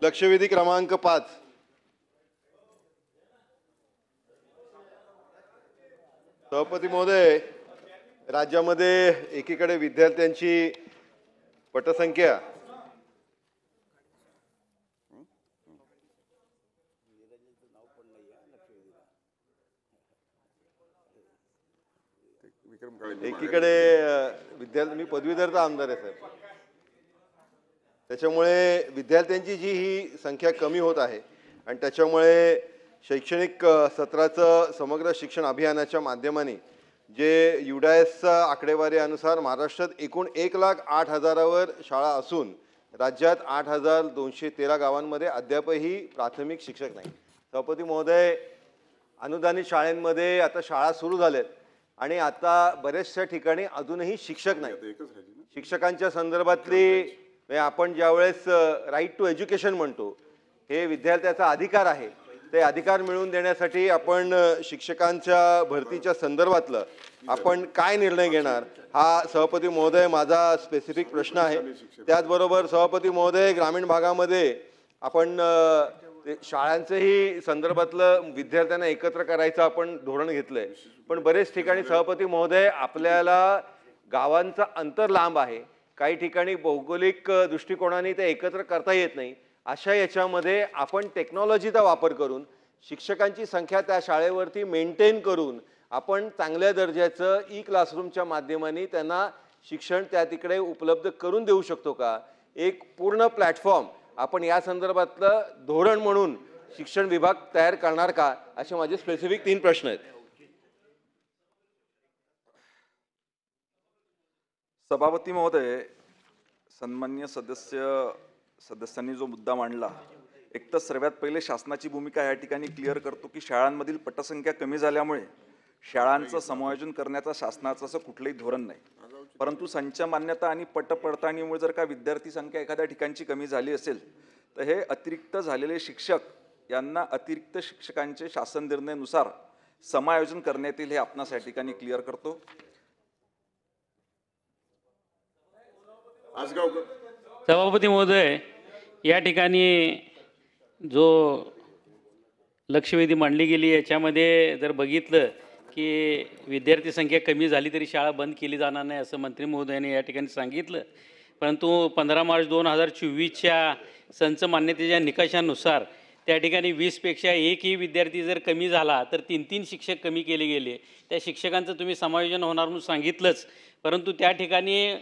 लक्षवेधी क्रमांक 5. सभापती महोदय, राज्यामध्ये एकीकडे विद्यार्थ्यांची पटसंख्या एकीकडे विद्यार्थी, मी पदवीधरचा आमदार आहे साहेब, त्याच्यामुळे विद्यार्थ्यांची जी ही संख्या कमी होत आहे आणि त्याच्यामुळे शैक्षणिक सत्राचं समग्र शिक्षण अभियानाच्या माध्यमाने जे युडाएसच्या आकडेवारीनुसार महाराष्ट्रात एकूण 1,08,000वर शाळा असून राज्यात 8,213 गावांमध्ये अद्यापही प्राथमिक शिक्षक नाही. सभापती महोदय, अनुदानित शाळांमध्ये आता शाळा सुरू झाल्यात आणि आता बऱ्याचशा ठिकाणी अजूनही शिक्षक नाही. शिक्षकांच्या संदर्भातली आपण ज्यावेळेस राईट टू एज्युकेशन म्हणतो, हे विद्यार्थ्याचा अधिकार आहे, ते अधिकार मिळवून देण्यासाठी आपण शिक्षकांच्या भरतीच्या संदर्भातलं आपण काय निर्णय घेणार, हा सभापती महोदय माझा स्पेसिफिक प्रश्न आहे. त्याचबरोबर सभापती महोदय, ग्रामीण भागामध्ये आपण शाळांचंही संदर्भातलं विद्यार्थ्यांना एकत्र करायचं आपण धोरण घेतलंय, पण बरेच ठिकाणी सभापती महोदय आपल्याला गावांचं अंतर लांब आहे, काही ठिकाणी भौगोलिक दृष्टिकोनाने ते एकत्र करता येत नाही. अशा याच्यामध्ये आपण टेक्नॉलॉजीचा वापर करून शिक्षकांची संख्या त्या शाळेवरती मेंटेन करून आपण चांगल्या दर्जाचं ई क्लासरूमच्या माध्यमाने त्यांना शिक्षण त्या तिकडे उपलब्ध करून देऊ शकतो का? एक पूर्ण प्लॅटफॉर्म आपण या संदर्भातलं धोरण म्हणून शिक्षण विभाग तयार करणार का? असे माझे स्पेसिफिक 3 प्रश्न आहेत. सभापती महोदय, सन्माननीय सदस्यांनी जो मुद्दा मांडला, एक तर सर्वात पहिले शासनाची भूमिका या ठिकाणी क्लिअर करतो की शाळांमधील पटसंख्या कमी झाल्यामुळे शाळांचं समायोजन करण्याचा शासनाचं असं कुठलंही धोरण नाही. परंतु संच मान्यता आणि पट पडताळणीमुळे जर का विद्यार्थी संख्या एखाद्या ठिकाणची कमी झाली असेल तर हे अतिरिक्त झालेले शिक्षक यांना अतिरिक्त शिक्षकांचे शासन निर्णयानुसार समायोजन करण्यात येईल, हे आपणास या ठिकाणी क्लिअर करतो. सभापती महोदय, या ठिकाणी जो लक्षवेधी मांडली गेली याच्यामध्ये जर बघितलं की विद्यार्थी संख्या कमी झाली तरी शाळा बंद केली जाणार नाही असं मंत्री महोदयांनी या ठिकाणी सांगितलं. परंतु 15 मार्च 2024च्या संच मान्यतेच्या निकषानुसार त्या ठिकाणी 20पेक्षा एकही विद्यार्थी जर कमी झाला तर 3 शिक्षक कमी केले गेले. त्या शिक्षकांचं तुम्ही समायोजन होणार म्हणून सांगितलंच, परंतु त्या ठिकाणी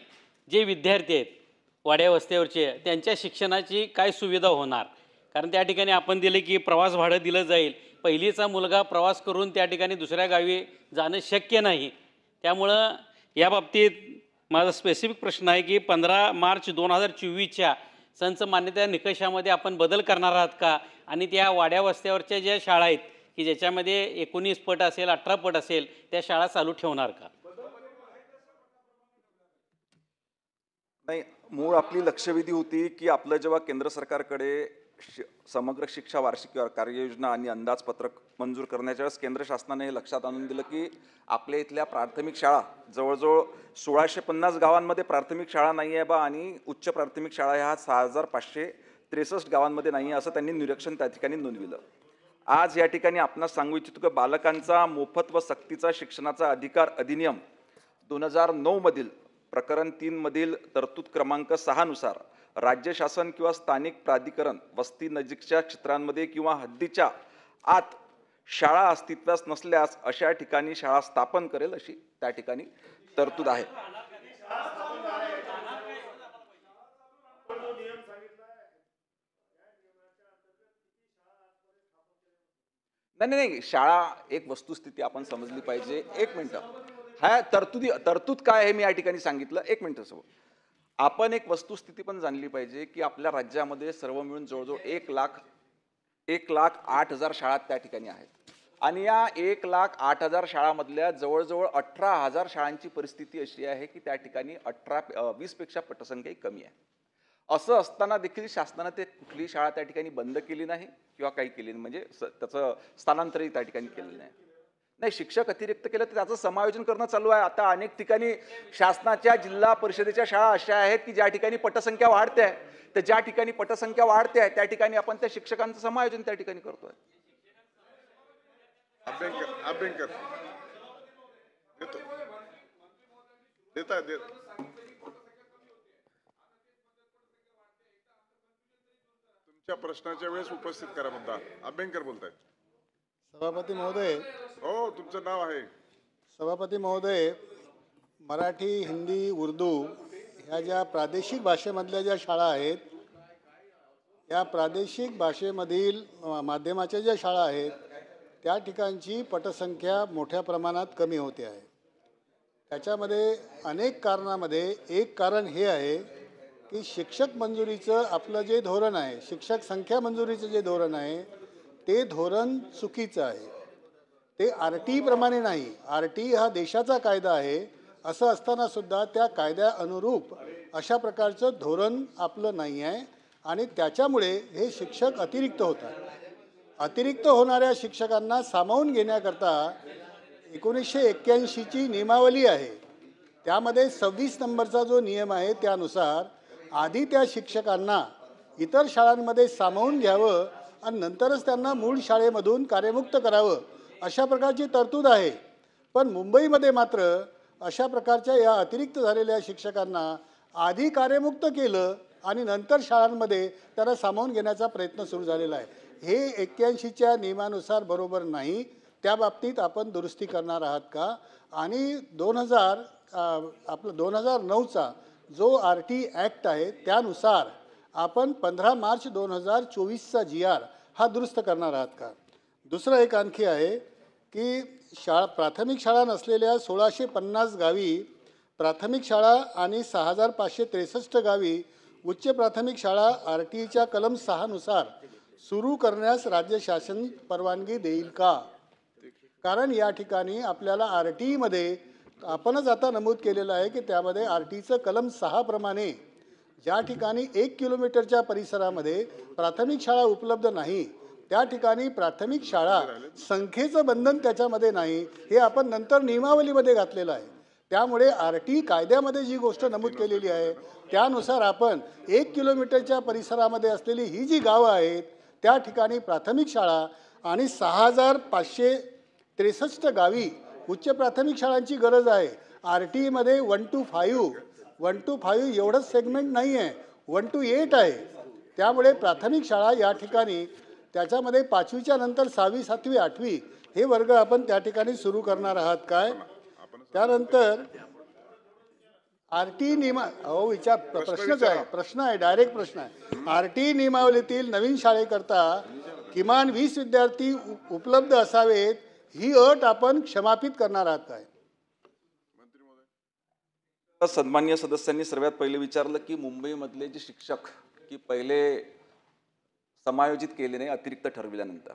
जे विद्यार्थी आहेत वाड्या वस्त्यावरचे त्यांच्या शिक्षणाची काय सुविधा होणार? कारण त्या ठिकाणी आपण दिले की प्रवास भाडं दिलं जाईल. पहिलीचा मुलगा प्रवास करून त्या ठिकाणी दुसऱ्या गावी जाणं शक्य नाही. त्यामुळं या बाबतीत माझा स्पेसिफिक प्रश्न आहे की 15 मार्च 2024च्या संच मान्यता निकषामध्ये आपण बदल करणार आहात का? आणि त्या वाड्या वस्त्यावरच्या ज्या शाळा आहेत की ज्याच्यामध्ये 19 पट असेल, 18 पट असेल, त्या शाळा चालू ठेवणार का? नाही, मूळ आपली लक्षवेधी होती की आपलं जेव्हा केंद्र सरकारकडे समग्र शिक्षा वार्षिक कार्ययोजना आणि अंदाजपत्रक मंजूर करण्याच्या वेळेस केंद्र शासनाने हे लक्षात आणून दिलं की आपल्या इथल्या प्राथमिक शाळा जवळजवळ 1650 गावांमध्ये प्राथमिक शाळा नाही आहे बा, आणि उच्च प्राथमिक शाळा ह्या 6563 गावांमध्ये नाही आहे असं त्यांनी निरीक्षण त्या ठिकाणी नोंदविलं. आज या ठिकाणी आपणास सांगू इच्छितो की बालकांचा मोफत व सक्तीचा शिक्षणाचा अधिकार अधिनियम 2009 मधील प्रकरण 3 मधील तरतूद क्रमांक 6 नुसार राज्य शासन किंवा स्थानिक प्राधिकरण वस्ती नजीकच्या क्षेत्रांमध्ये किंवा हद्दीच्या आत शाळा अस्तित्वास नसल्यास अशा ठिकाणी शाळा स्थापन करेल अशी त्या ठिकाणी तरतूद आहे. नाही, शाळा एक वस्तुस्थिती आपण समजली पाहिजे. एक मिनिट, हा तरतूद काय आहे मी या ठिकाणी सांगितलं. एक मिनिट, सोबत आपण एक वस्तुस्थिती पण जाणली पाहिजे की आपल्या राज्यामध्ये सर्व मिळून जवळजवळ 1,08,000 शाळा त्या ठिकाणी आहेत, आणि या 1,08,000 शाळांमधल्या जवळजवळ 18,000 शाळांची परिस्थिती अशी आहे की त्या ठिकाणी 20पेक्षा पटसंख्या कमी आहे. असं असताना देखील शासनाने ते कुठलीही शाळा त्या ठिकाणी बंद केली नाही किंवा काही केली नाही, म्हणजे त्याचं स्थानांतरही त्या ठिकाणी केलेलं नाही. नाही, शिक्षक अतिरिक्त केलं तर त्याचं समायोजन करणं चालू आहे. आता अनेक ठिकाणी शासनाच्या जिल्हा परिषदेच्या शाळा अशा आहेत की ज्या ठिकाणी पटसंख्या वाढते आहे, तर ज्या ठिकाणी पटसंख्या वाढते आहे त्या ठिकाणी आपण त्या शिक्षकांचं समायोजन त्या ठिकाणी करतोय. अभ्यंकर देतो देता देत तुमच्या प्रश्नाच्या वेळेस उपस्थित करा मुद्दा. अभ्यंकर बोलतायत. सभापती महोदय, हो, तुमचं नाव आहे. सभापती महोदय, मराठी, हिंदी, उर्दू ह्या ज्या प्रादेशिक भाषेमधल्या ज्या शाळा आहेत, या प्रादेशिक भाषेमधील माध्यमाच्या ज्या शाळा आहेत त्या ठिकाणची पटसंख्या मोठ्या प्रमाणात कमी होते आहे. त्याच्यामध्ये अनेक कारणामध्ये एक कारण हे आहे की शिक्षक मंजुरीचं आपलं जे धोरण आहे, शिक्षक संख्या मंजुरीचं जे धोरण आहे ते धोरण चुकीचं आहे. ते RT प्रमाणे नाही. RT हा देशाचा कायदा आहे. असं असताना सुद्धा त्या कायद्या अनुरूप अशा प्रकारचं धोरण आपलं नाही आहे आणि त्याच्यामुळे हे शिक्षक अतिरिक्त होतात. अतिरिक्त होणाऱ्या शिक्षकांना सामावून घेण्याकरता 1981ची नियमावली आहे. त्यामध्ये 26 नंबरचा जो नियम आहे त्यानुसार आधी त्या शिक्षकांना इतर शाळांमध्ये सामावून घ्यावं आणि नंतरच त्यांना मूळ शाळेमधून कार्यमुक्त करावं अशा प्रकारची तरतूद आहे. पण मुंबईमध्ये मात्र अशा प्रकारच्या या अतिरिक्त झालेल्या शिक्षकांना आधी कार्यमुक्त केलं आणि नंतर शाळांमध्ये त्यांना सामावून घेण्याचा प्रयत्न सुरू झालेला आहे. हे 81च्या नियमानुसार बरोबर नाही. त्या बाबतीत आपण दुरुस्ती करणार आहात का? आणि 2009चा जो RT ॲक्ट आहे त्यानुसार आपण 15 मार्च 2024चा GR हा दुरुस्त करणार आहात का? दुसरं एक आणखी आहे की प्राथमिक शाळा नसलेल्या 1650 गावी प्राथमिक शाळा आणि 6563 गावी उच्च प्राथमिक शाळा RTच्या कलम 6 नुसार सुरू करण्यास राज्य शासन परवानगी देईल का? कारण या ठिकाणी आपल्याला RTमध्ये आपणच आता नमूद केलेलं आहे की त्यामध्ये RTचं कलम 6 प्रमाणे ज्या ठिकाणी 1 किलोमीटरच्या परिसरामध्ये प्राथमिक शाळा उपलब्ध नाही त्या ठिकाणी प्राथमिक शाळा संख्येचं बंधन त्याच्यामध्ये नाही हे आपण नंतर नियमावलीमध्ये घातलेलं आहे. त्यामुळे RT कायद्यामध्ये जी गोष्ट नमूद केलेली आहे त्यानुसार आपण 1 किलोमीटरच्या परिसरामध्ये असलेली ही जी गावं आहेत त्या ठिकाणी प्राथमिक शाळा आणि 6563 गावी उच्च प्राथमिक शाळांची गरज आहे. RTमध्ये 1 to 5 एवढंच सेगमेंट नाही आहे, 1 to 8 आहे. त्यामुळे प्राथमिक शाळा या ठिकाणी त्याच्यामध्ये 5वीच्या नंतर 6वी 7वी 8वी हे वर्ग आपण त्या ठिकाणी सुरू करणार आहात काय? त्यानंतर RT विचार प्रश्न आहे डायरेक्ट प्रश्न आहे. RT नियमावलीतील नवीन शाळेकरता किमान 20 विद्यार्थी उपलब्ध असावेत ही अट आपण क्षमापित करणार आहात काय? सन्माननीय सदस्यांनी सर्वात पहिले विचारलं की मुंबईमधले जे शिक्षक की पहिले समायोजित केले नाही अतिरिक्त ठरविल्यानंतर,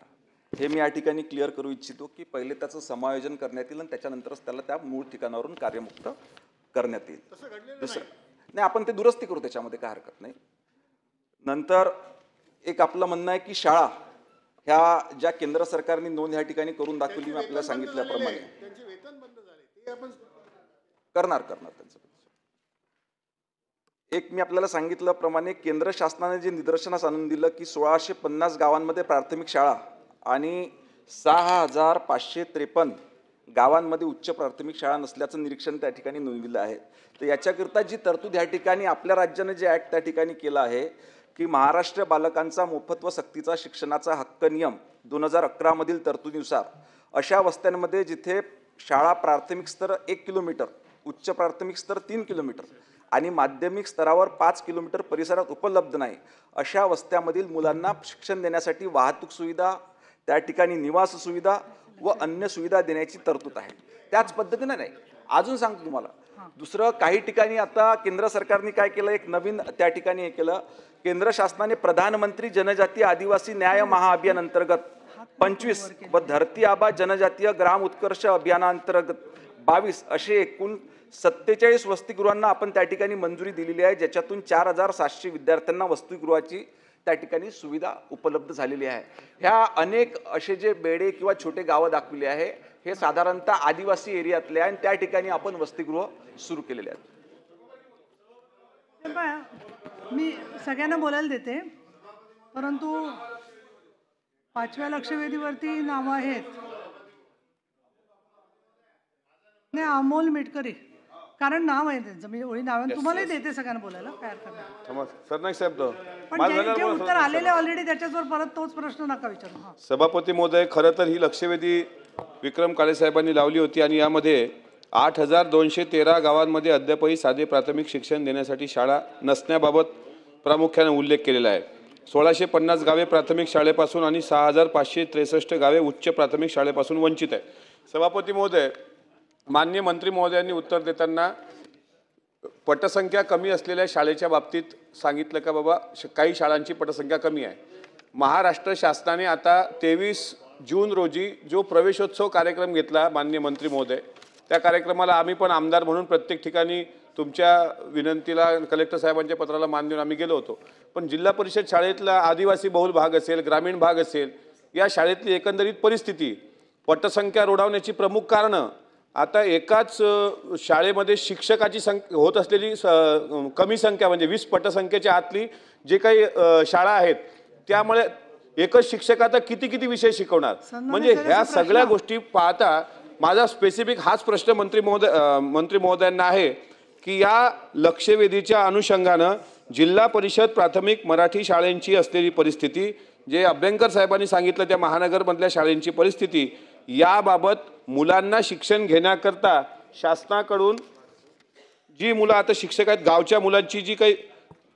हे मी या ठिकाणी क्लिअर करू इच्छितो की पहिले त्याचं समायोजन करण्यात येईल आणि त्याच्यानंतरच त्याला त्या मूळ ठिकाणावरून कार्यमुक्त करण्यात येईल. दुसरं नाही, आपण ते दुरुस्ती करू, त्याच्यामध्ये काय हरकत नाही. नंतर एक आपलं म्हणणं आहे की शाळा ह्या ज्या केंद्र सरकारने नोंद ह्या ठिकाणी करून दाखवली, मी आपल्याला सांगितल्याप्रमाणे करणार त्यांचं. एक मी आपल्याला सांगितल्याप्रमाणे केंद्र शासनाने जे निदर्शनास आणून दिलं की 1650 गावांमध्ये प्राथमिक शाळा आणि 6553 गावांमध्ये उच्च प्राथमिक शाळा नसल्याचं निरीक्षण त्या ठिकाणी नोंदविलं आहे. तर याच्याकरता जी तरतूद ह्या ठिकाणी आपल्या राज्याने जे ॲक्ट त्या ठिकाणी केलं आहे की महाराष्ट्र बालकांचा मोफत व सक्तीचा शिक्षणाचा हक्क नियम 2011 मधील तरतुदीनुसार अशा वस्त्यांमध्ये जिथे शाळा प्राथमिक स्तर 1 किलोमीटर, उच्च प्राथमिक स्तर 3 किलोमीटर आणि माध्यमिक स्तरावर 5 किलोमीटर परिसरात उपलब्ध नाही अशा वस्त्यामधील मुलांना शिक्षण देण्यासाठी वाहतूक सुविधा, त्या ठिकाणी निवास सुविधा व अन्य सुविधा देण्याची तरतूद आहे. त्याच पद्धतीने नाही, अजून सांगतो तुम्हाला दुसरं, काही ठिकाणी आता केंद्र सरकारने काय केलं, एक नवीन त्या ठिकाणी हे केलं, केंद्र शासनाने प्रधानमंत्री जनजातीय आदिवासी न्याय महाअभियान अंतर्गत 25 व धरती आबा जनजातीय ग्राम उत्कर्ष अभियानांतर्गत 22 असे एकूण 47 वसतिगृहांना आपण त्या ठिकाणी मंजुरी दिलेली आहे, ज्याच्यातून 4700 विद्यार्थ्यांना वसतिगृहाची त्या ठिकाणी सुविधा उपलब्ध झालेली आहे. ह्या अनेक असे जे बेडे किंवा छोटे गावं दाखवले आहे हे साधारणतः आदिवासी एरियातले आणि त्या ठिकाणी आपण वसतिगृह सुरू केलेले आहेत. हे पहा, मी सगळ्यांना बोलायला देते, परंतु 5व्या लक्षवेधीवरती नावं आहेत. नाही, अमोल मिटकरी, कारण नाव आहे त्यांचं, मी ओळी नाव तुम्हालाही देते सगळ्यांना बोलायला, काय हरकत नाही. सरनाईक साहेब पण जे उत्तर आलेले ऑलरेडी त्याच्यावर परत तोच प्रश्न नका विचारू. हां, सभापती महोदय, खरं तर ही लक्षवेधी विक्रम काळेसाहेबांनी लावली होती आणि यामध्ये 8,213 गावांमध्ये अद्यापही साधे प्राथमिक शिक्षण देण्यासाठी शाळा नसण्याबाबत प्रामुख्याने उल्लेख केलेला आहे. 1,650 गावे प्राथमिक शाळेपासून आणि 6,563 गावे उच्च प्राथमिक शाळेपासून वंचित आहे. सभापती महोदय, माननीय मंत्री महोदयांनी उत्तर देताना पटसंख्या कमी असलेल्या शाळेच्या बाबतीत सांगितलं का बाबा काही शाळांची पटसंख्या कमी आहे. महाराष्ट्र शासनाने आता 23 जून रोजी जो प्रवेशोत्सव कार्यक्रम घेतला माननीय मंत्री महोदय, त्या कार्यक्रमाला आम्ही पण आमदार म्हणून प्रत्येक ठिकाणी तुमच्या विनंतीला कलेक्टर साहेबांच्या पत्राला मान देऊन आम्ही गेलो होतो. पण जिल्हा परिषद शाळेतला आदिवासी बहुल भाग असेल, ग्रामीण भाग असेल, या शाळेतली एकंदरीत परिस्थिती, पटसंख्या रोडावण्याची प्रमुख कारणं, आता एकाच शाळेमध्ये शिक्षकाची होत असलेली कमी संख्या, म्हणजे 20 पटसंख्येच्या आतली जे काही शाळा आहेत, त्यामुळे एकच शिक्षक आता किती विषय शिकवणार. म्हणजे ह्या सगळ्या गोष्टी पाहता माझा स्पेसिफिक हाच प्रश्न मंत्री महोदयांना आहे की या लक्षवेधीच्या अनुषंगानं जिल्हा परिषद प्राथमिक मराठी शाळांची असलेली परिस्थिती, जे अभ्यंकर साहेबांनी सांगितलं त्या महानगरमधल्या शाळांची परिस्थिती, याबाबत मुलांना शिक्षण घेण्याकरता शासनाकडून जी मुलं आता शिक्षक आहेत, गावच्या मुलांची जी काही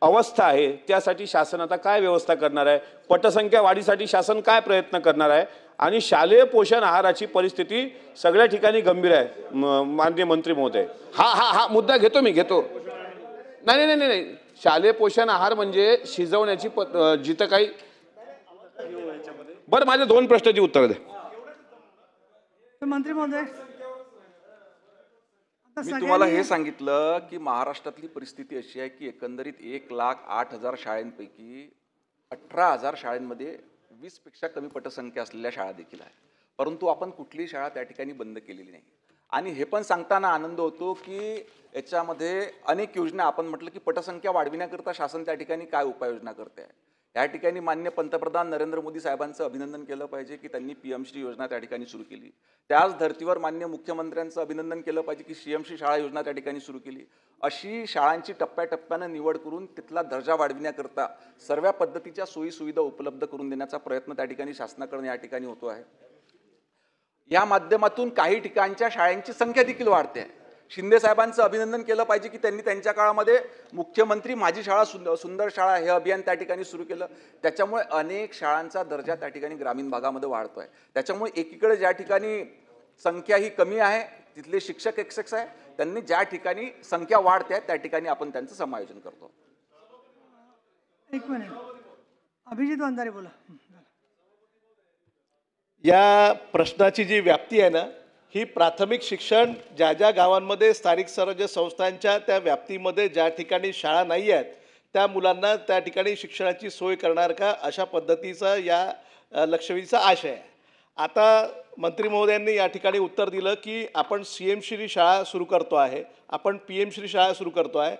अवस्था आहे, त्यासाठी शासन आता काय व्यवस्था करणार आहे, पटसंख्या वाढीसाठी शासन काय प्रयत्न करणार आहे, आणि शालेय पोषण आहाराची परिस्थिती सगळ्या ठिकाणी गंभीर आहे. माननीय मंत्री महोदय, हा मुद्दा घेतो मी. नाही, शालेय पोषण आहार म्हणजे शिजवण्याची जिथं काही. बरं, माझ्या 2 प्रश्नाची उत्तर द्या. मंत्री महोदय, मी तुम्हाला हे सांगितलं की महाराष्ट्रातली परिस्थिती अशी आहे की एकंदरीत 1,08,000 शाळांपैकी 18,000 शाळांमध्ये 20 पेक्षा कमी पटसंख्या असलेल्या शाळा देखील आहे. परंतु आपण कुठलीही शाळा त्या ठिकाणी बंद केलेली नाही. आणि हे पण सांगताना आनंद होतो की याच्यामध्ये अनेक योजना, आपण म्हटलं की पटसंख्या वाढविण्याकरता शासन त्या ठिकाणी काय उपाययोजना करते आहे. या ठिकाणी माननीय पंतप्रधान नरेंद्र मोदी साहेबांचं अभिनंदन केलं पाहिजे की त्यांनी PM-श्री योजना त्या ठिकाणी सुरू केली. त्याच धर्तीवर माननीय मुख्यमंत्र्यांचं अभिनंदन केलं पाहिजे की CM-श्री शाळा योजना त्या ठिकाणी सुरू केली. अशी शाळांची टप्प्याटप्प्यानं निवड करून तिथला दर्जा वाढविण्याकरता सर्व पद्धतीच्या सोयी सुविधा उपलब्ध करून देण्याचा प्रयत्न त्या ठिकाणी शासनाकडून या ठिकाणी होतो आहे. या माध्यमातून काही ठिकाणच्या शाळांची संख्या देखील वाढते आहे. शिंदे साहेबांचं अभिनंदन केलं पाहिजे की त्यांनी त्यांच्या काळामध्ये मुख्यमंत्री माझी शाळा सुंदर शाळा हे अभियान त्या ठिकाणी सुरू केलं. त्याच्यामुळे अनेक शाळांचा दर्जा त्या ठिकाणी ग्रामीण भागामध्ये वाढतो आहे. त्याच्यामुळे एकीकडे ज्या ठिकाणी संख्या ही कमी आहे, तिथले शिक्षक आहे, त्यांनी ज्या ठिकाणी संख्या वाढते आहे त्या ठिकाणी आपण त्यांचं समायोजन करतो. 1 मिनिट, अभिजित वंजारे बोला. या प्रश्नाची जी व्याप्ती आहे ना, ही प्राथमिक शिक्षण ज्या ज्या गावांमध्ये स्थानिक स्वराज्य संस्थांच्या त्या व्याप्तीमध्ये ज्या ठिकाणी शाळा नाही आहेत त्या मुलांना त्या ठिकाणी शिक्षणाची सोय करणार का, अशा पद्धतीचा या लक्षवेधीचा आशय आहे. आता मंत्री महोदयांनी या ठिकाणी उत्तर दिलं की आपण CM-श्री शाळा सुरू करतो आहे, आपण PM-श्री शाळा सुरू करतो आहे.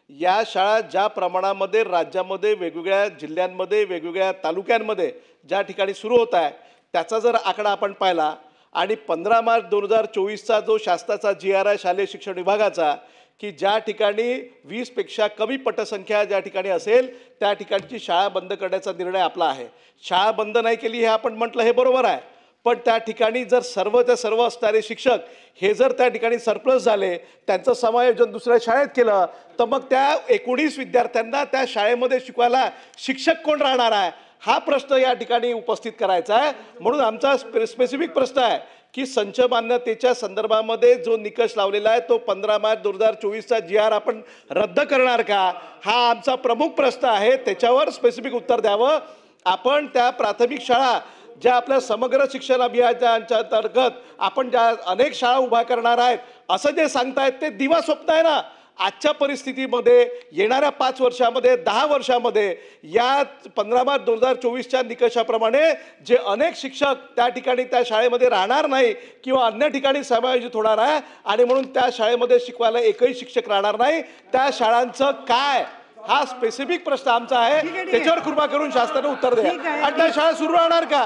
या शाळा ज्या प्रमाणामध्ये राज्यामध्ये वेगवेगळ्या जिल्ह्यांमध्ये वेगवेगळ्या तालुक्यांमध्ये ज्या ठिकाणी सुरू होत आहे, त्याचा जर आकडा आपण पाहिला आणि 15 मार्च 2024चा जो शासनाचा GR आहे शालेय शिक्षण विभागाचा, की ज्या ठिकाणी 20 पेक्षा कमी पटसंख्या ज्या ठिकाणी असेल त्या ठिकाणची शाळा बंद करण्याचा निर्णय आपला आहे. शाळा बंद नाही केली हे आपण म्हटलं, हे बरोबर आहे. पण त्या ठिकाणी जर सर्वच्या सर्व असणारे शिक्षक हे जर त्या ठिकाणी सरप्लस झाले, त्यांचं समायोजन दुसऱ्या शाळेत केलं, तर मग त्या 19 विद्यार्थ्यांना त्या शाळेमध्ये शिकवायला शिक्षक कोण राहणार आहे, हा प्रश्न या ठिकाणी उपस्थित करायचा आहे. म्हणून आमचा स्पेसिफिक प्रश्न आहे की संच मान्यतेच्या संदर्भामध्ये जो निकष लावलेला आहे तो 15 मार्च 2024चा GR आपण रद्द करणार का, हा आमचा प्रमुख प्रश्न आहे. त्याच्यावर स्पेसिफिक उत्तर द्यावं. आपण त्या प्राथमिक शाळा ज्या आपल्या समग्र शिक्षण अभियानाच्या अंतर्गत आपण ज्या अनेक शाळा उभा करणार आहेत असं जे सांगतायत ते दिवा स्वप्न आहे ना. आजच्या परिस्थितीमध्ये येणाऱ्या 5 वर्षामध्ये 10 वर्षामध्ये या 15 मार्च 2024च्या निकषाप्रमाणे जे अनेक शिक्षक त्या ठिकाणी त्या शाळेमध्ये राहणार नाही किंवा अन्य ठिकाणी समायोजित होणार आहे आणि म्हणून त्या शाळेमध्ये शिकवायला एकही शिक्षक राहणार नाही, त्या शाळांचं काय, हा स्पेसिफिक प्रश्न आमचा आहे. त्याच्यावर कृपा करून शासनाने उत्तर द्या. आणि त्या शाळा सुरू राहणार का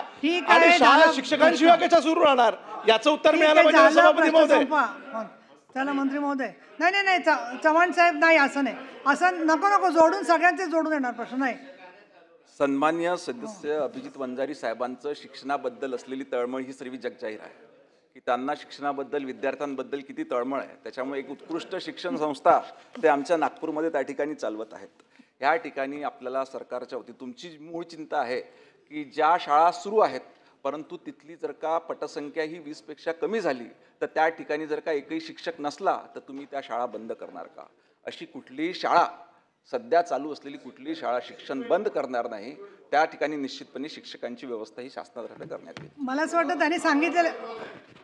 आणि शाळा शिक्षकांशिवाय कशा सुरू राहणार याचं उत्तर मिळालं पाहिजे सभापती महोदय. चला मंत्री महोदय. नाही नाही नाही चव्हाण साहेब, नाही असं नाही, असं नको जोडून सगळ्यांचे जोडून येणार प्रश्न नाही. सन्मान्य सदस्य अभिजित वंजारी साहेबांचं शिक्षणाबद्दल असलेली तळमळ ही सर्व जगजाहीर आहे की त्यांना शिक्षणाबद्दल, विद्यार्थ्यांबद्दल किती तळमळ आहे. त्याच्यामुळे एक उत्कृष्ट शिक्षण संस्था ते आमच्या नागपूरमध्ये त्या ठिकाणी चालवत आहेत. या ठिकाणी आपल्याला सरकारच्या वतीने तुमची मूळ चिंता आहे की ज्या शाळा सुरू आहेत परंतु तिथली जर का पटसंख्या ही 20पेक्षा कमी झाली तर त्या ठिकाणी जर का एकही शिक्षक नसला तर तुम्ही त्या शाळा बंद करणार का? अशी कुठलीही शाळा, सध्या चालू असलेली कुठलीही शाळा शिक्षण बंद करणार नाही. त्या ठिकाणी निश्चितपणे शिक्षकांची व्यवस्था ही शासनातर्फे करण्यात येईल. मला असं वाटतं त्यांनी सांगितलेलं.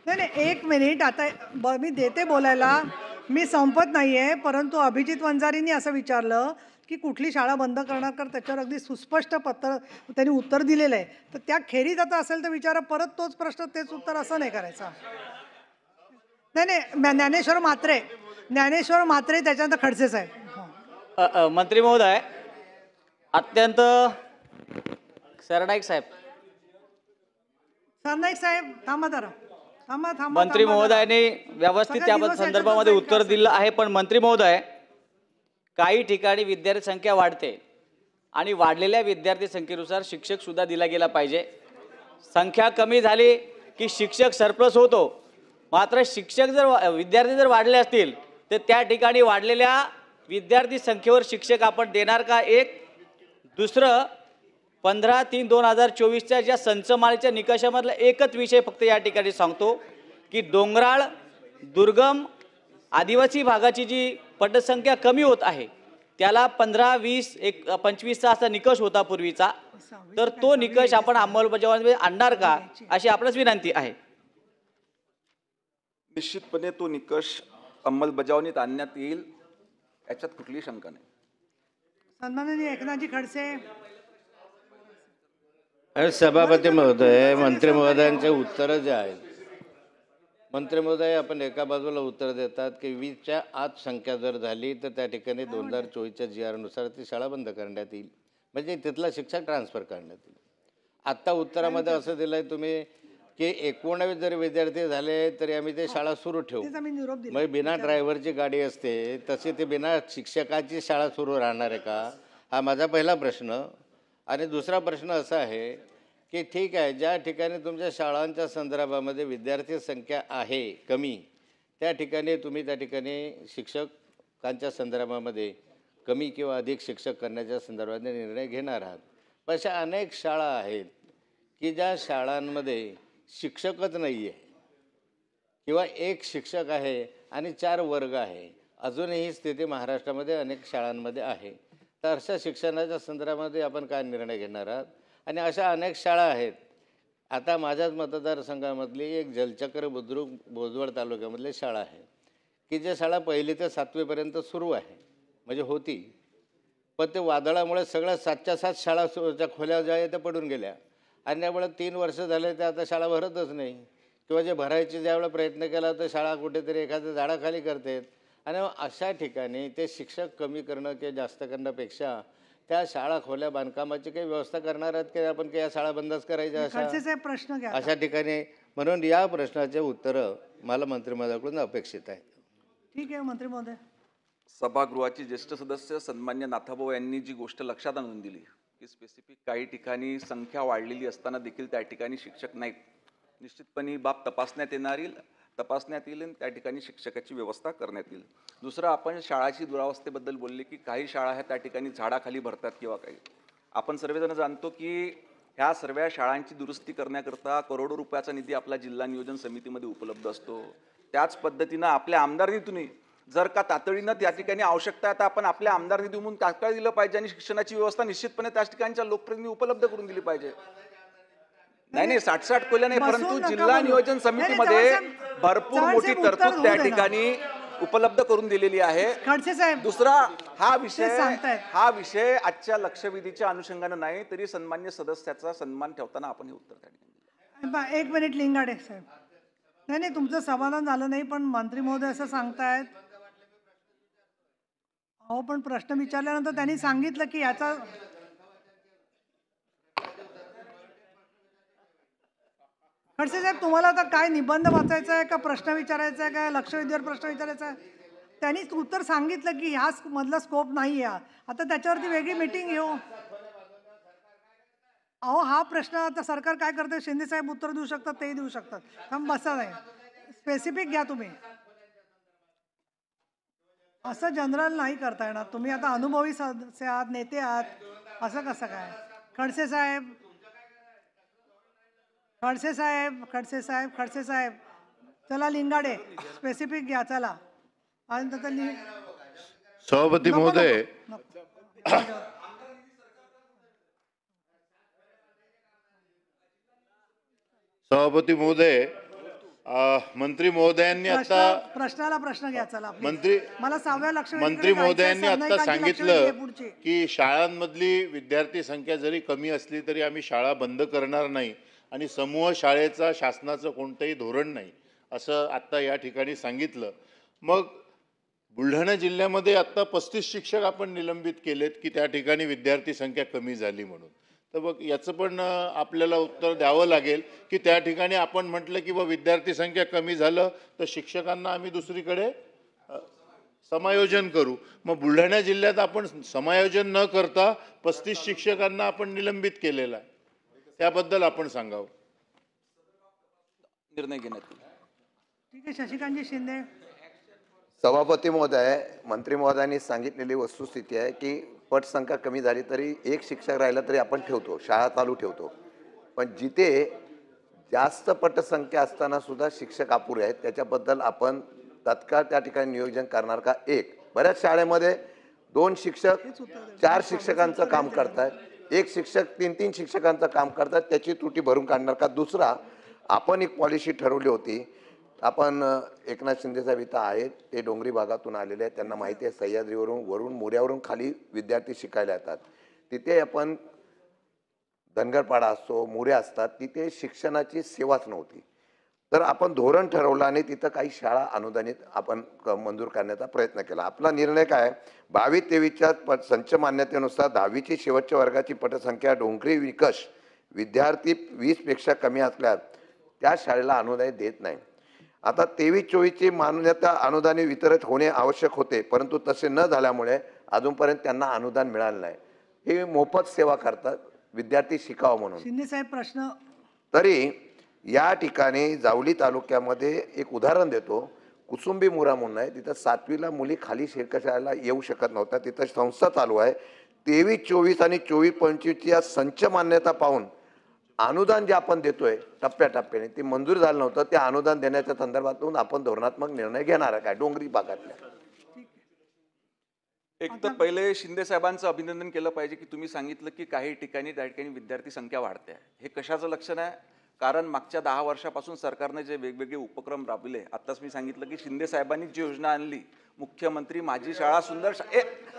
नाही 1 मिनिट, आता मी देते बोलायला, मी संपत नाही आहे. परंतु अभिजित वंजारींनी असं विचारलं की कुठली शाळा बंद करणार का, त्याच्यावर अगदी सुस्पष्ट पत्र त्यांनी उत्तर दिलेलं आहे. तर त्या खेरीत आता असेल तर विचारा परत तोच प्रश्न, तेच उत्तर, असं नाही करायचं. नाही ज्ञानेश्वर म्हात्रे त्याच्यानंतर खडसे साहेब. मंत्री महोदय, अत्यंत सरनाईक साहेब थांबा जरा, थांबा. मंत्री महोदयाने व्यवस्थित त्या संदर्भामध्ये उत्तर दिलं आहे. पण मंत्री महोदय, काही ठिकाणी विद्यार्थी संख्या वाढते आणि वाढलेल्या विद्यार्थी संख्येनुसार शिक्षक सुद्धा दिला गेला पाहिजे. संख्या कमी झाली की शिक्षक सरप्लस होतो. मात्र शिक्षक जर, विद्यार्थी जर वाढले असतील तर त्या ठिकाणी वाढलेल्या विद्यार्थी संख्येवर शिक्षक आपण देणार का? एक. दुसरं, 15/3/2024च्या ज्या संचमालेच्या निकषामधला एकच विषय फक्त या ठिकाणी सांगतो की डोंगराळ, दुर्गम, आदिवासी भागाची जी पटसंख्या कमी होत आहे त्याला 15, 20, 25चा असा निकष होता पूर्वीचा. तर तो निकष आपण अंमलबजावणीमध्ये आणणार का, अशी आपल्याच विनंती आहे. निश्चितपणे तो निकष अंमलबजावणीत आणण्यात येईल, याच्यात कुठलीही शंका नाही. सन्माननीय एकनाथजी खडसे. सभापती महोदय, मंत्री महोदयांचे उत्तर जे आहेत, मंत्री महोदय आपण एका बाजूला उत्तर देतात की 20च्या आत संख्या जर झाली तर त्या ठिकाणी 2024च्या GR नुसार ती शाळा बंद करण्यात येईल, म्हणजे तिथला शिक्षक ट्रान्सफर करण्यात येईल. आत्ता उत्तरामध्ये असं दिलं आहे तुम्ही की 19 जरी विद्यार्थी झाले तरी आम्ही ते शाळा सुरू ठेवू. मग बिना ड्रायव्हरची गाडी असते तशी ते बिना शिक्षकाची शाळा सुरू राहणार आहे का, हा माझा पहिला प्रश्न. आणि दुसरा प्रश्न असा आहे की ठीक आहे, ज्या ठिकाणी तुमच्या शाळांच्या संदर्भामध्ये विद्यार्थी संख्या आहे कमी, त्या ठिकाणी तुम्ही त्या ठिकाणी शिक्षकांच्या संदर्भामध्ये कमी किंवा अधिक शिक्षक करण्याच्या संदर्भात निर्णय घेणार आहात. पण अशा अनेक शाळा आहेत की ज्या शाळांमध्ये शिक्षकच नाही आहे किंवा एक शिक्षक आहे आणि 4 वर्ग आहे. अजूनही ही स्थिती महाराष्ट्रामध्ये अनेक शाळांमध्ये आहे. तर अशा शिक्षणाच्या संदर्भामध्ये आपण काय निर्णय घेणार आहात? आणि अशा अनेक शाळा आहेत. आता माझ्याच मतदारसंघामधली एक जलचक्र बुद्रुक भोजवळ तालुक्यामधली शाळा आहे की जे शाळा 1ली ते 7वीपर्यंत सुरू आहे, म्हणजे होती. पण ते वादळामुळे सगळ्या 7च्या 7 शाळा खोल्या ज्या आहेत त्या पडून गेल्या आणि त्यामुळे 3 वर्ष झाले ते आता शाळा भरतच नाही, किंवा जे भरायचे ज्यावेळेला प्रयत्न केला तर शाळा कुठेतरी एखाद्या झाडाखाली करतात. आणि अशा ठिकाणी ते शिक्षक कमी करणं किंवा जास्त करण्यापेक्षा त्या शाळा खोल्या बांधकामाची काही व्यवस्था करणार आहेत की आपण काही या शाळा बंदच करायच्या प्रश्न घ्या अशा ठिकाणी. म्हणून या प्रश्नाचे उत्तरं मला मंत्रिमंडळाकडून अपेक्षित आहे. ठीक आहे मंत्री महोदय. सभागृहाचे ज्येष्ठ सदस्य सन्मान्य नाथाभाऊ यांनी जी गोष्ट लक्षात आणून दिली की स्पेसिफिक काही ठिकाणी संख्या वाढलेली असताना देखील त्या ठिकाणी शिक्षक नाहीत, निश्चितपणे बाब तपासण्यात येईल आणि त्या ठिकाणी शिक्षकाची व्यवस्था करण्यात येईल. दुसरं, आपण शाळाची दुरावस्थेबद्दल बोलले की काही शाळा ह्या त्या ठिकाणी झाडाखाली भरतात किंवा काही. आपण सर्वजण जाणतो की ह्या सर्व शाळांची दुरुस्ती करण्याकरता करोडो रुपयाचा निधी आपला जिल्हा नियोजन समितीमध्ये उपलब्ध असतो. त्याच पद्धतीनं आपल्या आमदार निधीतून जर का तातडीनं त्या ठिकाणी आवश्यकता आहे तर आपण आपल्या आमदार निधी म्हणून तात्काळ दिलं पाहिजे आणि शिक्षणाची व्यवस्था निश्चितपणे त्याच ठिकाणच्या लोकप्रतिनिधी उपलब्ध करून दिली पाहिजे. नाही 60 खोल्या नाही, परंतु जिल्हा नियोजन समितीमध्ये भरपूर मोठी तरतूद त्या ठिकाणी उपलब्ध करून दिलेली आहे. खडसे साहेब दुसरा हा ते सांगतायत. विषय आजच्या लक्षवेधीच्या अनुषंगानं नाही, तरी सन्मान्य सदस्याचा सन्मान ठेवताना आपण हे उत्तर त्या ठिकाणी दिलं. एक मिनिट लिंगाडे साहेब. नाही तुमचं समाधान झालं नाही, पण मंत्री महोदय असं सांगतायत. अहो पण प्रश्न विचारल्यानंतर त्यांनी सांगितलं की याचा खडसे साहेब तुम्हाला आता काय निबंध वाचायचा आहे का प्रश्न विचारायचा आहे का लक्षवेधीवर प्रश्न विचारायचा आहे? त्यांनी उत्तर सांगितलं की ह्या मधला स्कोप नाही आहे. आता त्याच्यावरती वेगळी मीटिंग घेऊ. अहो हा प्रश्न आता सरकार काय करतं, शिंदे साहेब उत्तर देऊ शकतात, तेही देऊ शकतात. थांब बसा नाही, स्पेसिफिक घ्या तुम्ही. असं जनरल नाही करता येणार. तुम्ही आता अनुभवी सदस्य आहात, नेते आहात, असं कसं काय? खडसे साहेब खडसे साहेब खडसे साहेब खडसे साहेब चला लिंगाडे स्पेसिफिक घ्या चला. आणि सभापती महोदय, सभापती महोदय, मंत्री महोदयांनी आता प्रश्नाला प्रश्न घ्या चला. मंत्री मला 6व्या लक्षवेधीकडे मंत्री महोदयांनी जायचंय. आता सरनाईकांची लक्षवेधी सांगितलं आहे पुढची. की शाळांमधली विद्यार्थी संख्या जरी कमी असली तरी आम्ही शाळा बंद करणार नाही आणि समूह शाळेचा शासनाचं कोणतंही धोरण नाही, असं आत्ता या ठिकाणी सांगितलं. मग बुलढाणा जिल्ह्यामध्ये आत्ता 35 शिक्षक आपण निलंबित केलेत की त्या ठिकाणी विद्यार्थी संख्या कमी झाली म्हणून. तर मग याचं पण आपल्याला उत्तर द्यावं लागेल की त्या ठिकाणी आपण म्हटलं की विद्यार्थी संख्या कमी झालं तर शिक्षकांना आम्ही दुसरीकडे समायोजन करू. मग बुलढाणा जिल्ह्यात आपण समायोजन न करता 35 शिक्षकांना आपण निलंबित केलेलं आहे, त्याबद्दल आपण सांगावं. निर्णय घेण्यात येईल. ठीक आहे. शशिकांतजी शिंदे. सभापती महोदय, मंत्री महोदयांनी सांगितलेली वस्तुस्थिती आहे की पटसंख्या कमी झाली तरी एक शिक्षक राहिला तरी आपण ठेवतो, शाळा चालू ठेवतो. पण जिथे जास्त पटसंख्या असताना सुद्धा शिक्षक अपुरे आहेत त्याच्याबद्दल आपण तत्काळ त्या ठिकाणी नियोजन करणार का? एक, बऱ्याच शाळेमध्ये 2 शिक्षक 4 शिक्षकांचं काम करतात, एक शिक्षक 3 शिक्षकांचं काम करतात, त्याची त्रुटी भरून काढणार का? दुसरा, आपण एक पॉलिसी ठरवली होती. आपण एकनाथ शिंदे साहेब इथं आहेत, ते डोंगरी भागातून आलेले आहेत, त्यांना माहिती आहे सह्याद्रीवरून मोऱ्यावरून खाली विद्यार्थी शिकायला येतात. तिथे आपण धनगरपाडा असतो, मोरे असतात, तिथे शिक्षणाची सेवाच नव्हती. तर आपण धोरण ठरवलं आणि तिथं काही शाळा अनुदानित आपण मंजूर करण्याचा प्रयत्न केला. आपला निर्णय काय, 22-23च्या संच मान्यतेनुसार 10वीची शेवटच्या वर्गाची पटसंख्या डोंगरी निकष विद्यार्थी 20पेक्षा कमी असल्यास त्या शाळेला अनुदान देत नाही. आता 23-24ची मान्यता अनुदाने वितरित होणे आवश्यक होते, परंतु तसे न झाल्यामुळे अजूनपर्यंत त्यांना अनुदान मिळालं नाही. हे मोफत सेवा करतात विद्यार्थी शिकावं म्हणून. शिंदे साहेब प्रश्न. तरी या ठिकाणी जावली तालुक्यामध्ये एक उदाहरण देतो. कुसुंबी मुरा म्हणून आहे, तिथं 7वीला मुली खाली शाळेला येऊ शकत नव्हत्या, तिथं संस्था चालू आहे. 23-24 आणि 24-25ची या संच मान्यता पाहून अनुदान जे आपण देतोय टप्प्याटप्प्याने ते मंजूर झालं नव्हतं. ते अनुदान देण्याच्या संदर्भातून आपण धोरणात्मक निर्णय घेणार आहे काय डोंगरी भागातल्या. एक तर पहिले शिंदे साहेबांचं अभिनंदन केलं पाहिजे की तुम्ही सांगितलं की काही ठिकाणी त्या ठिकाणी विद्यार्थी संख्या वाढते आहे. हे कशाचं लक्षण आहे? कारण मागच्या 10 वर्षापासून सरकारने जे वेगवेगळे उपक्रम राबविले, आत्ताच मी सांगितलं की शिंदे साहेबांनी जी योजना आणली, मुख्यमंत्री माझी शाळा सुंदर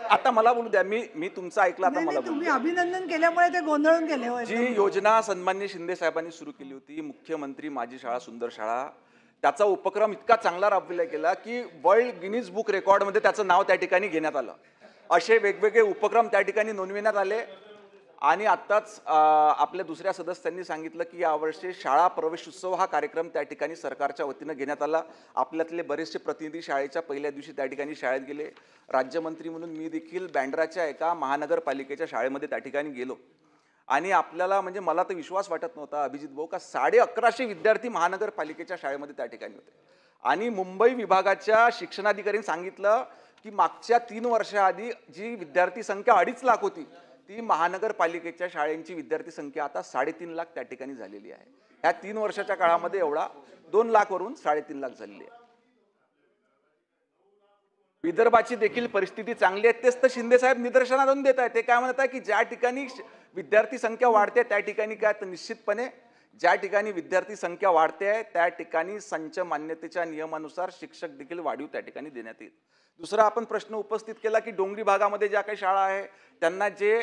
आता मला बोलू द्या, मी तुमचं ऐकलं, आता मला तुम्ही अभिनंदन केल्यामुळे ते गोंधळून गेले. जी योजना सन्मान्य शिंदे साहेबांनी सुरू केली होती, मुख्यमंत्री माझी शाळा सुंदर शाळा, त्याचा उपक्रम इतका चांगला राबविला गेला की वर्ल्ड गिनीज बुक रेकॉर्डमध्ये त्याचं नाव त्या ठिकाणी घेण्यात आलं. असे वेगवेगळे उपक्रम त्या ठिकाणी नोंदविण्यात आले. आणि आत्ताच आपल्या दुसऱ्या सदस्यांनी सांगितलं की यावर्षी शाळा प्रवेशोत्सव हा कार्यक्रम त्या ठिकाणी सरकारच्या वतीनं घेण्यात आला. आपल्यातले बरेचसे प्रतिनिधी शाळेच्या पहिल्या दिवशी त्या ठिकाणी शाळेत गेले. राज्यमंत्री म्हणून मी देखील बँड्राच्या एका महानगरपालिकेच्या शाळेमध्ये त्या ठिकाणी गेलो आणि आपल्याला म्हणजे मला तर विश्वास वाटत नव्हता अभिजित भाऊ का 1150 विद्यार्थी महानगरपालिकेच्या शाळेमध्ये त्या ठिकाणी होते. आणि मुंबई विभागाच्या शिक्षणाधिकाऱ्यांनी सांगितलं की मागच्या 3 वर्षाआधी जी विद्यार्थी संख्या 2.5 लाख होती, ती महानगरपालिकेच्या शाळांची विद्यार्थी संख्या आता 3.5 लाख त्या ठिकाणी झालेली आहे. ह्या 3 वर्षाच्या काळामध्ये एवढा 2 लाख वरून 3.5 लाख झालेली आहे. विदर्भाची देखील परिस्थिती चांगली आहे. तेच तर शिंदे साहेब निदर्शनातून देत आहेत. ते काय म्हणत आहे की ज्या ठिकाणी विद्यार्थी संख्या वाढते त्या ठिकाणी काय तर निश्चितपणे ज्या ठिकाणी विद्यार्थी संख्या वाढते आहे त्या ठिकाणी संच मान्यतेच्या नियमानुसार शिक्षक देखील वाढीव त्या ठिकाणी देण्यात येईल. दुसरा आपण प्रश्न उपस्थित केला की डोंगरी भागामध्ये ज्या काही शाळा आहे त्यांना जे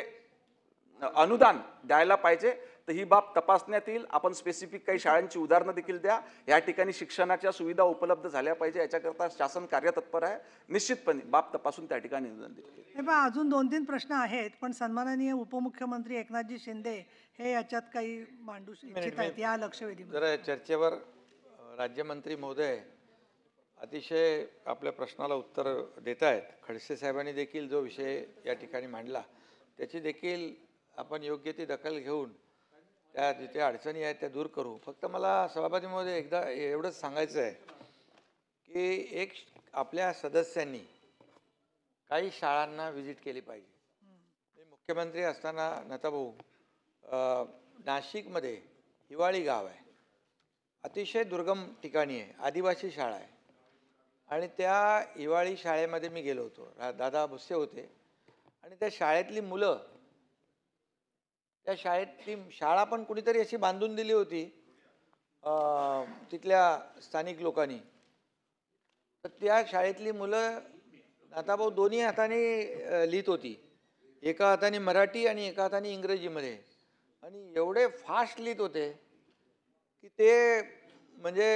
अनुदान द्यायला पाहिजे तर ही बाब तपासण्यात येईल. आपण स्पेसिफिक काही शाळांची उदाहरणं देखील द्या. या ठिकाणी शिक्षणाच्या सुविधा उपलब्ध झाल्या पाहिजे याच्याकरता शासन कार्यतत्पर आहे. निश्चितपणे बाब तपासून त्या ठिकाणी अनुदान देईल. हे पहा, अजून 2-3 प्रश्न आहेत, पण सन्माननीय उपमुख्यमंत्री एकनाथजी शिंदे हे याच्यात काही मांडू इच्छित आहेत या लक्षवेधीमध्ये. जरा चर्चेवर राज्यमंत्री महोदय अतिशय आपल्या प्रश्नाला उत्तर देत आहेत. खडसे साहेबांनी देखील जो विषय या ठिकाणी मांडला त्याची देखील आपण योग्य ती दखल घेऊन त्या जिथे अडचणी आहेत त्या दूर करू. फक्त मला सभापती महोदय एकदा एवढंच सांगायचं आहे की एक आपल्या सदस्यांनी काही शाळांना व्हिजिट केली पाहिजे. मी मुख्यमंत्री असताना नताभाऊ नाशिकमध्ये हिवाळी गाव आहे, अतिशय दुर्गम ठिकाणी आहे, आदिवासी शाळा आहे आणि त्या हिवाळी शाळेमध्ये मी गेलो होतो. दादा भुसे होते आणि त्या शाळेतली मुलं, त्या शाळेतली शाळा पण कुणीतरी अशी बांधून दिली होती तिथल्या स्थानिक लोकांनी. तर त्या शाळेतली मुलं नाताभाऊ दोन्ही हाताने लिहित होती, एका हाताने मराठी आणि एका हाताने इंग्रजीमध्ये, आणि एवढे फास्ट लिहित होते की ते म्हणजे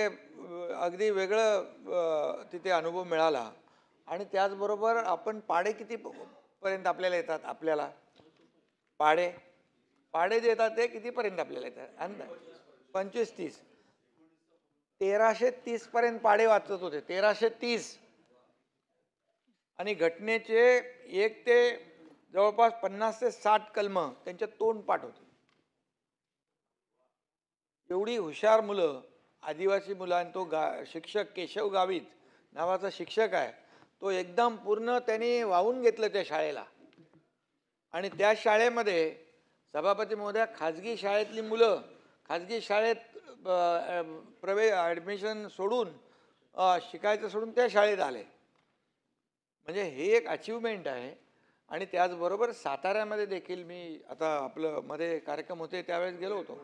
अगदी वेगळं तिथे अनुभव मिळाला. आणि त्याचबरोबर आपण पाढे कितीपर्यंत आपल्याला येतात, आपल्याला पाढे जे येतात ते कितीपर्यंत आपल्याला येतात, अंदाज 25-30 1330 पर्यंत पाढे वाचत होते, 1330. आणि घटनेचे 1 ते जवळपास 50 ते 60 कलम त्यांच्या तोंडपाठ होते. एवढी हुशार मुलं, आदिवासी मुलं. आणि तो शिक्षक केशव गावित नावाचा शिक्षक आहे, तो एकदम पूर्ण त्यांनी वाहून घेतलं त्या शाळेला. आणि त्या शाळेमध्ये सभापती महोदया खाजगी शाळेतली मुलं खाजगी शाळेत ॲडमिशन सोडून शिकायचं सोडून त्या शाळेत आले. म्हणजे हे एक अचिव्हमेंट आहे. आणि त्याचबरोबर साताऱ्यामध्ये देखील मी आता आपलं मध्ये कार्यक्रम होते त्यावेळेस गेलो होतो,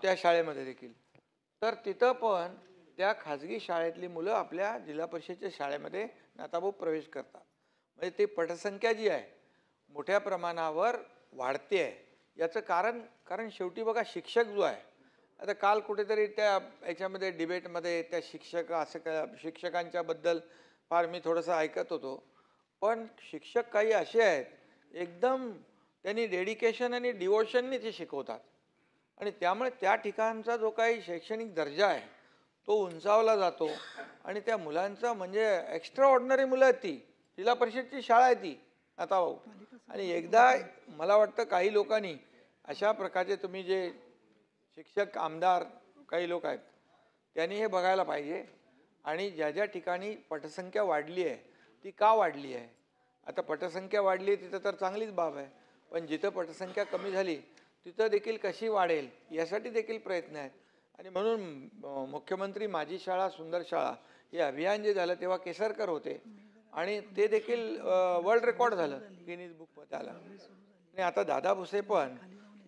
त्या शाळेमध्ये देखील. तर तिथं पण त्या खाजगी शाळेतली मुलं आपल्या जिल्हा परिषदेच्या शाळेमध्ये नाताभाऊ प्रवेश करतात. म्हणजे ती पटसंख्या जी आहे मोठ्या प्रमाणावर वाढते आहे. याचं कारण शेवटी बघा, शिक्षक जो आहे, आता काल कुठेतरी त्या याच्यामध्ये डिबेटमध्ये त्या शिक्षकांच्याबद्दल फार मी थोडंसं ऐकत होतो. पण शिक्षक काही असे आहेत एकदम त्यांनी डेडिकेशन आणि डिवोशनने ते शिकवतात. आणि त्यामुळे त्या ठिकाणचा जो काही शैक्षणिक दर्जा आहे तो उंचावला जातो. आणि त्या मुलांचा म्हणजे एक्स्ट्रा ऑर्डिनरी मुलं आहेत, ती जिल्हा परिषदची शाळा आहे ती आता भाऊ. आणि एकदा मला वाटतं काही लोकांनी अशा प्रकारचे, तुम्ही जे शिक्षक आमदार काही लोक आहेत त्यांनी हे बघायला पाहिजे. आणि ज्या ज्या ठिकाणी पटसंख्या वाढली आहे ती का वाढली आहे. आता पटसंख्या वाढली आहे तिथं तर चांगलीच बाब आहे, पण जिथं पटसंख्या कमी झाली तिथं देखील कशी वाढेल यासाठी देखील प्रयत्न आहेत. आणि म्हणून मुख्यमंत्री माझी शाळा सुंदर शाळा हे अभियान जे झालं तेव्हा केसरकर होते आणि ते देखील वर्ल्ड रेकॉर्ड झालं, गिनीज बुकमध्ये आलं. आणि आता दादा भुसे पण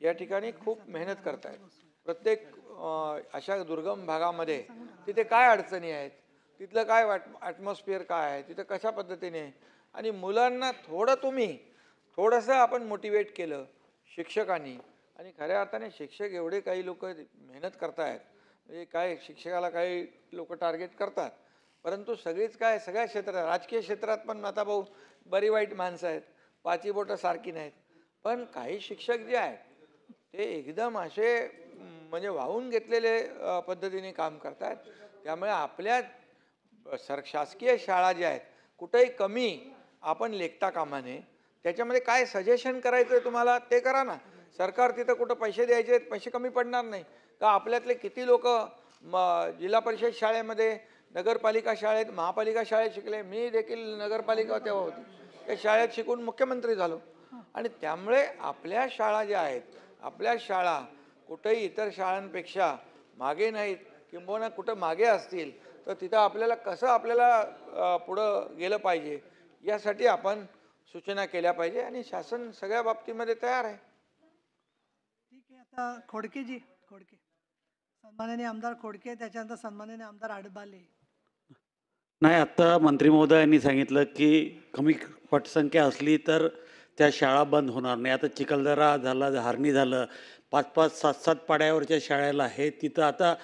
या ठिकाणी खूप मेहनत करत आहेत. प्रत्येक अशा दुर्गम भागामध्ये तिथे काय अडचणी आहेत, तिथलं काय ॲटमॉस्फिअर काय आहे, तिथं कशा पद्धतीने. आणि मुलांना थोडंसं आपण मोटिवेट केलं शिक्षकांनी. आणि खऱ्या अर्थाने शिक्षक एवढे काही लोक मेहनत करतायत, म्हणजे काय शिक्षकाला काही लोक टार्गेट करतात, परंतु सगळीच काय सगळ्या क्षेत्रात, राजकीय क्षेत्रात पण आता भाऊ बरी वाईट माणसं आहेत, पाची बोटं सारखी नाहीत. पण काही शिक्षक जे आहेत ते एकदम असे म्हणजे वाहून घेतलेले पद्धतीने काम करतात. त्यामुळे आपल्या शासकीय शाळा ज्या आहेत कुठेही कमी आपण लेखता कामा नये. त्याच्यामध्ये काय सजेशन करायचं आहे तुम्हाला ते करा ना. सरकार तिथं कुठं पैसे द्यायचे, पैसे कमी पडणार नाही का. आपल्यातले किती लोक जिल्हा परिषद शाळेमध्ये, नगरपालिका शाळेत, महापालिका शाळेत शिकले. मी देखील नगरपालिका तेव्हा होती, त्या शाळेत शिकून मुख्यमंत्री झालो. आणि त्यामुळे आपल्या शाळा ज्या आहेत, आपल्या शाळा कुठेही इतर शाळांपेक्षा मागे नाहीत, किंबहुना कुठं मागे असतील तर तिथं आपल्याला पुढं गेलं पाहिजे यासाठी आपण सूचना केल्या पाहिजे. आणि शासन सगळ्या बाबतीमध्ये तयार आहे. आता खोडके सन्माननीय आमदार खोडके, त्याच्यानंतर सन्माननीय आमदार आडबाले. नाही, आत्ता मंत्री महोदयांनी सांगितलं की कमी पटसंख्या असली तर त्या शाळा बंद होणार नाही. आता चिखलदरा झालं, हारणी झालं, 5-5, 7-7 पाड्यावरच्या शाळेला आहे तिथं. आता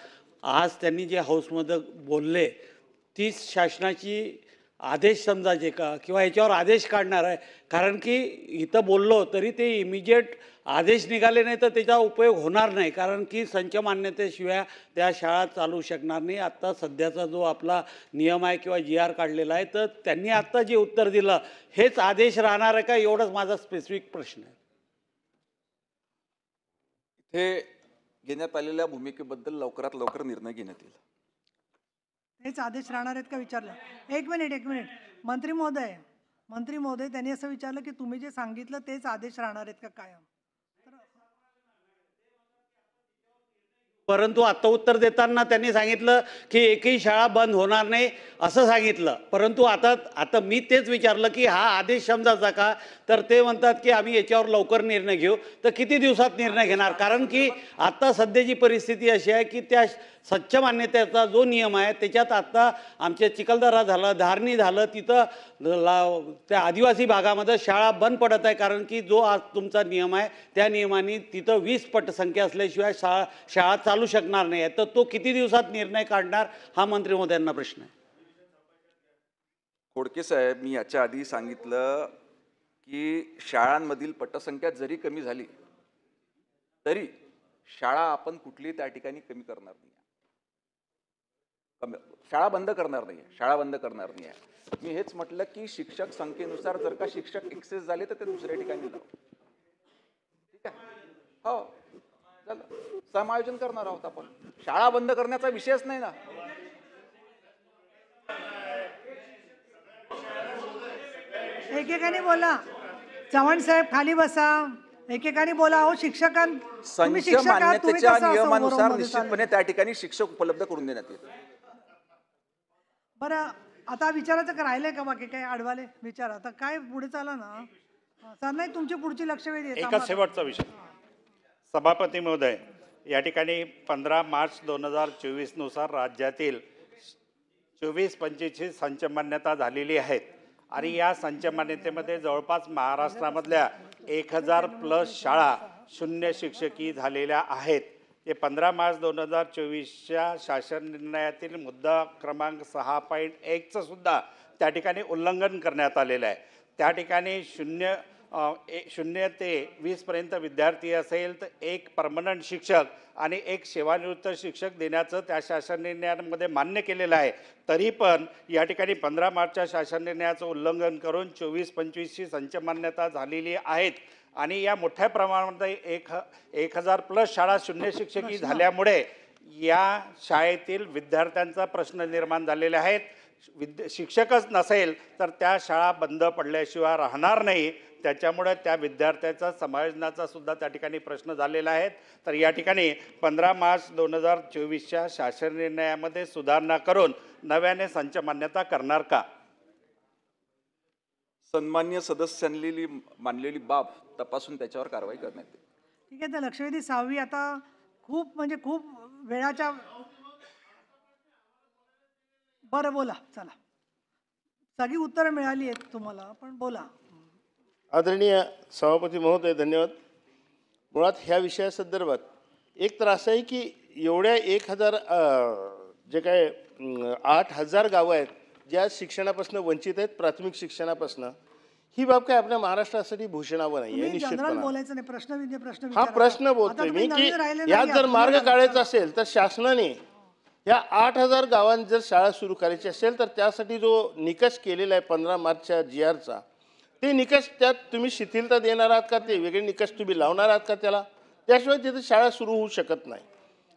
आज त्यांनी जे हाऊसमध्ये बोलले ती शासनाची आदेश समजायचे का किंवा याच्यावर आदेश काढणार आहे? कारण की इथं बोललो तरी ते इमिजिएट आदेश निघाले नाही तर त्याचा उपयोग होणार नाही, कारण की संच मान्यतेशिवाय त्या शाळा चालू शकणार नाही. आत्ता सध्याचा जो आपला नियम आहे किंवा GR काढलेला आहे, तर त्यांनी आत्ता जे उत्तर दिलं हेच आदेश राहणार आहे का, एवढंच माझा स्पेसिफिक प्रश्न आहे. इथे घेण्यात आलेल्या भूमिकेबद्दल लवकरात लवकर निर्णय घेण्यात येईल. हेच आदेश राहणार आहेत का विचारलं. एक मिनिट मंत्री महोदय त्यांनी असं विचारलं की तुम्ही जे सांगितलं तेच आदेश राहणार आहेत का कायम? परंतु आत्ता उत्तर देताना त्यांनी सांगितलं की एकही शाळा बंद होणार नाही असं सांगितलं. परंतु आता मी तेच विचारलं की हा आदेश समजायचा का, तर ते म्हणतात की आम्ही याच्यावर लवकर निर्णय घेऊ. तर किती दिवसात निर्णय घेणार? कारण की आत्ता सध्याची परिस्थिती अशी आहे की त्या स्वच्छ मान्यतेचा जो नियम आहे त्याच्यात आत्ता आमच्या चिखलदरा झालं, धारणी झालं, तिथं त्या आदिवासी भागामध्ये शाळा बंद पडत आहे. कारण की जो आज तुमचा नियम आहे त्या नियमाने तिथं 20 पटसंख्या असल्याशिवाय शाळा चालू शकणार नाही आहे. तर तो किती दिवसात निर्णय काढणार हा मंत्री महोदयांना प्रश्न आहे. खोडके साहेब, मी याच्या आधी सांगितलं की शाळांमधील पटसंख्या जरी कमी झाली तरी शाळा आपण कुठली त्या ठिकाणी कमी करणार नाही, शाळा बंद करणार नाही आहे. मी हेच म्हटलं की शिक्षक संख्येनुसार जर का शिक्षक एक्सेस झाले तर ते दुसऱ्या ठिकाणी लावू. ठीक आहे, हो झालं, समायोजन करणार आहोत आपण. शाळा बंद करण्याचा विषयच नाही ना. एकेकाने बोला. चव्हाण साहेब खाली बसा. एकेकाने बोला. हो संच मान्यतेच्या नियमानुसार निश्चितपणे त्या ठिकाणी शिक्षक उपलब्ध करून देण्यात येईल. बरं, आता विचारायचं का राहिलंय का बाकी काय? आडवाले विचार. आता काय पुढे चाला ना सर, नाही तुमची पुढची लक्षवेधी आहे. एका शेवटचा विषय. सभापती महोदय, या ठिकाणी 15 मार्च 2024 नुसार राज्यातील 24-25 संच मान्यता झालेली आहेत आणि या संच मान्यतेमध्ये जवळपास महाराष्ट्रामधल्या 1000+ शाळा शून्य शिक्षकी झालेल्या आहेत. हे 15 मार्च 2024च्या शासन निर्णयातील मुद्दा क्रमांक 6.1चं सुद्धा त्या ठिकाणी उल्लंघन करण्यात आलेलं आहे. त्या ठिकाणी 0 ते 20पर्यंत विद्यार्थी असेल तर 1 परमनंट शिक्षक आणि 1 सेवानिवृत्त शिक्षक देण्याचं त्या शासन निर्णयामध्ये मान्य केलेलं आहे. तरी पण या ठिकाणी 15 मार्चच्या शासन निर्णयाचं उल्लंघन करून 24-25ची संच मान्यता झालेली आहेत आणि या मोठ्या प्रमाणामध्ये 1000+ शाळा शून्य शिक्षकी झाल्यामुळे या शाळेतील विद्यार्थ्यांचा प्रश्न निर्माण झालेले आहेत. शिक्षकच नसेल तर त्या शाळा बंद पडल्याशिवाय राहणार नाही. त्याच्यामुळे त्या विद्यार्थ्याचा समायोजनाचा सुद्धा त्या ठिकाणी प्रश्न झालेला आहे. तर या ठिकाणी 15 मार्च 2024च्या शासन निर्णयामध्ये सुधारणा करून नव्याने संच मान्यता करणार का? सन्मान्य सदस्यांनी मानलेली बाब तपासून त्याच्यावर कारवाई करण्यात येईल. ठीक आहे. तर लक्षवेधी 6वी आता खूप वेळाच्या. बरं बोला, चला. सगळी उत्तरं मिळाली आहेत तुम्हाला, पण बोला. आदरणीय सभापती महोदय, धन्यवाद. मुळात ह्या विषयासंदर्भात एक तर असं आहे की एवढ्या 1000 जे काय 8000 गावं आहेत ज्या शिक्षणापासून वंचित आहेत, प्राथमिक शिक्षणापासून, ही बाब काय आपल्या महाराष्ट्रासाठी भूषणावं नाही आहे निश्चितपणे. बोलायचं नाही, प्रश्न हा प्रश्न बोलतोय मी की यात जर मार्ग काढायचा असेल तर शासनाने या 8000 गावांत जर शाळा सुरू करायची असेल तर त्यासाठी जो निकष केलेला आहे 15 मार्चच्या GRचा, ते निकष त्यात तुम्ही शिथिलता देणार आहात का? ते वेगळे निकष तुम्ही लावणार आहात का त्याला? त्याशिवाय तिथे शाळा सुरू होऊ शकत नाही.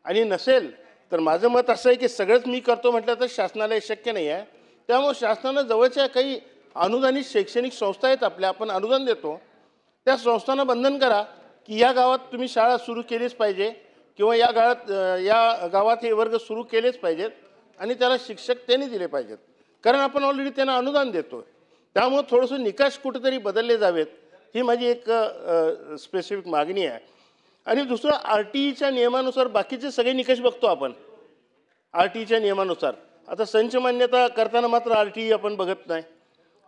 आणि नसेल तर माझं मत असं आहे की सगळंच मी करतो म्हटलं तर शासनाला हे शक्य नाही आहे. त्यामुळे शासनानं जवळच्या काही अनुदानित शैक्षणिक संस्था आहेत आपल्या, आपण अनुदान देतो, त्या संस्थांना बंधन करा की या गावात तुम्ही शाळा सुरू केलीच पाहिजे किंवा या गावात हे वर्ग सुरू केलेच पाहिजेत आणि त्याला शिक्षक त्यांनी दिले पाहिजेत, कारण आपण ऑलरेडी त्यांना अनुदान देतो. त्यामुळं थोडंसं निकष कुठेतरी बदलले जावेत, ही माझी एक स्पेसिफिक मागणी आहे. आणि दुसरं आर टी ईच्या नियमानुसार बाकीचे सगळे निकष बघतो आपण आर टी ईच्या नियमानुसार. आता संच मान्यता करताना मात्र आर टी ई आपण बघत नाही,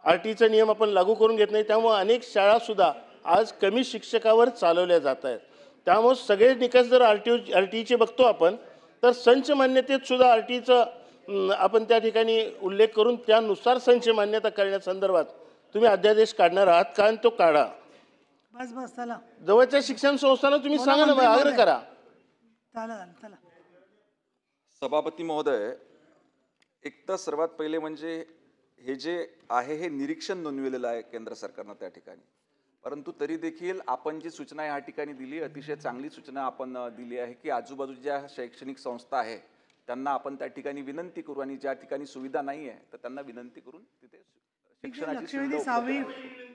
आर टी ईचा नियम आपण लागू करून घेत नाही. त्यामुळे अनेक शाळासुद्धा आज कमी शिक्षकावर चालवल्या जात आहेत. त्यामुळे सगळे निकष जर आर टी ईचे बघतो आपण, तर संच मान्यतेत सुद्धा आर टी ईचं आपण त्या ठिकाणी उल्लेख करून त्यानुसार संच मान्यता करण्यासंदर्भात तुम्ही अध्यादेश काढणार आहात का, आणि तो काढा. बस बस चला जवळच्या शिक्षण संस्थांना तुम्ही सांगा ना, आग्रह करा. चला चला. सभापती महोदय, एक तर सर्वात पहिले म्हणजे हे जे आहे हे निरीक्षण नोंदविलेलं आहे केंद्र सरकारनं त्या ठिकाणी, परंतु तरी देखील आपण जी सूचना या ठिकाणी दिली, अतिशय चांगली सूचना आपण दिली आहे की आजूबाजूच्या शैक्षणिक संस्था आहे त्यांना आपण त्या ठिकाणी विनंती करू, आणि ज्या ठिकाणी सुविधा नाही आहे तर त्यांना विनंती करून तिथे शिक्षणाची सुविधा उपलब्ध करू.